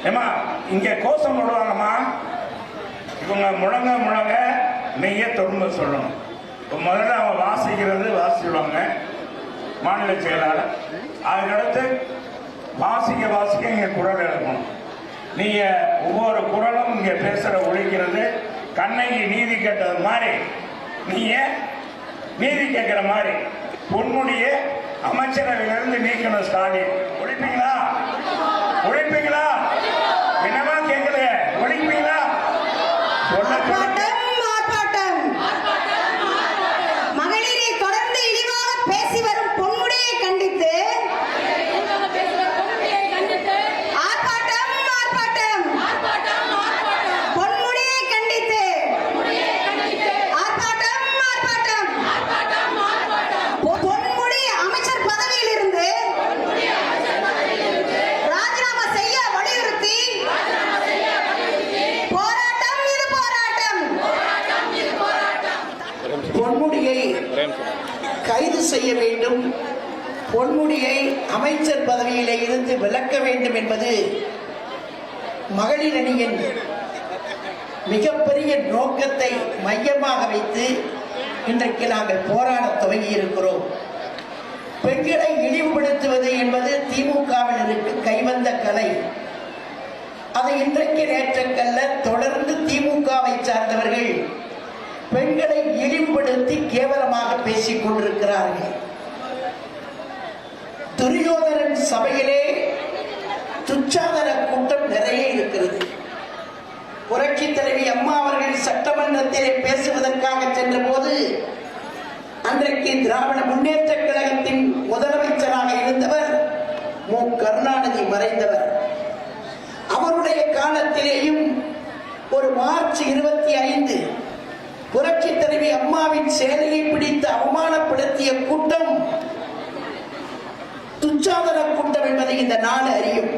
ஏமா இங்க கோஷம் போடுவாங்கம்மா, இவங்க முழங்க நீங்க தொடர்ந்து சொல்லணும். முதல்ல அவங்க வாசிடுவாங்க மாநில செயலாளர், அதுக்கடுத்து வாசிக்க இங்க குரல் எழுப்பணும். நீங்க ஒவ்வொரு குரலும் இங்க பேசுற ஒழிக்கிறது கண்ணகி நீதி கேட்டது மாதிரி நீங்க நீதி கேட்கிற மாதிரி பொன்முடிய அமைச்சரவையிலிருந்து நீக்கணும். ஸ்டாலின் ஒழிப்பீங்களா? ஒழிப்பீங்களா? என்னமா கேட்கல, ஒழிப்பீங்களா? மகளிரை தொடர்ந்து இழிவாக பேசி வரும் பொன்முடியை கண்டித்து பொன்முடியை கண்டித்து பொன்முடி அமைச்சர் பதவியிலிருந்து ராஜினாமா செய்ய வலியுறுத்தி போராட்டம். இது போராட்டம். பொன்முடியை கைது செய்ய வேண்டும், பொன்முடியை அமைச்சர் பதவியிலே இருந்து விலக்க வேண்டும் என்பது மகளிர் அணியின் மிகப்பெரிய நோக்கத்தை மையமாக வைத்து இன்றைக்கு நாங்கள் போராட துவங்கி இருக்கிறோம். பெண்களை இழிவுபடுத்துவது என்பது திமுகவினருக்கு கைவந்த கலை. அதை இன்றைக்கு நேற்றக்கல்ல, தொடர்ந்து திமுகவை சார்ந்தவர்கள் பெண்களை இழிவுபடுத்தி கேவலமாக பேசிக் கொண்டிருக்கிறார்கள். துரியோதனன் சபையிலே துச்சாதன கூட்டம் நிறைய இருக்கிறது. புரட்சி தலைவி அம்மா அவர்கள் சட்டமன்றத்திலே பேசுவதற்காக சென்ற போது அன்றைக்கு திராவிட முன்னேற்ற கழகத்தின் முதலமைச்சராக இருந்தவர் மு. கருணாநிதி மறைந்தவர். அவருடைய காலத்திலேயும் ஒரு மார்ச் 25 புரட்சி தலைவி அம்மாவின் சேலையை பிடித்து அவமானப்படுத்திய கூட்டம் துச்சாதன கூட்டம் என்பதை இந்த நாடு அறியும்.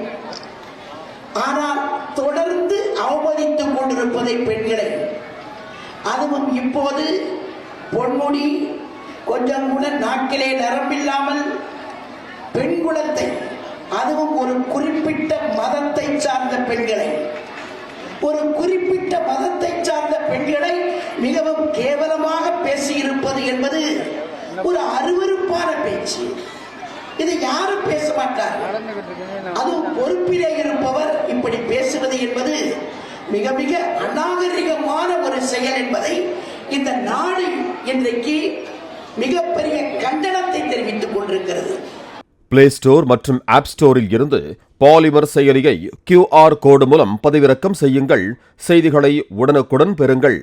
ஆனால் தொடர்ந்து அவமதித்துக் கொண்டிருப்பதை பெண்களை, அதுவும் இப்போது பொன்முடி கொஞ்சம் கூட நாக்கிலே நரம்பில்லாமல் பெண் குலத்தை, அதுவும் ஒரு குறிப்பிட்ட மதத்தை சார்ந்த பெண்களை, ஒரு குறிப்பிட்ட மதத்தை சார்ந்த பெண்களை மிகவும் கேவலமாக பேசியிருப்பது என்பது ஒரு அருவருப்பான பேச்சு. இதை யாரும் பேச மாட்டார். அதுவும் பொறுப்பிலே இருப்பவர் இப்படி பேசுவது என்பது மிக மிக அநாகரிகமான ஒரு செயல் என்பதை இந்த நாடு இன்றைக்கு மிகப்பெரிய கண்டனத்தை தெரிவித்துக் கொண்டிருக்கிறது. பிளே ஸ்டோர் மற்றும் ஆப் ஸ்டோரில் இருந்து பாலிமர் செயலியை QR கோடு மூலம் பதிவிறக்கம் செய்யுங்கள். செய்திகளை உடனுக்குடன் பெறுங்கள்.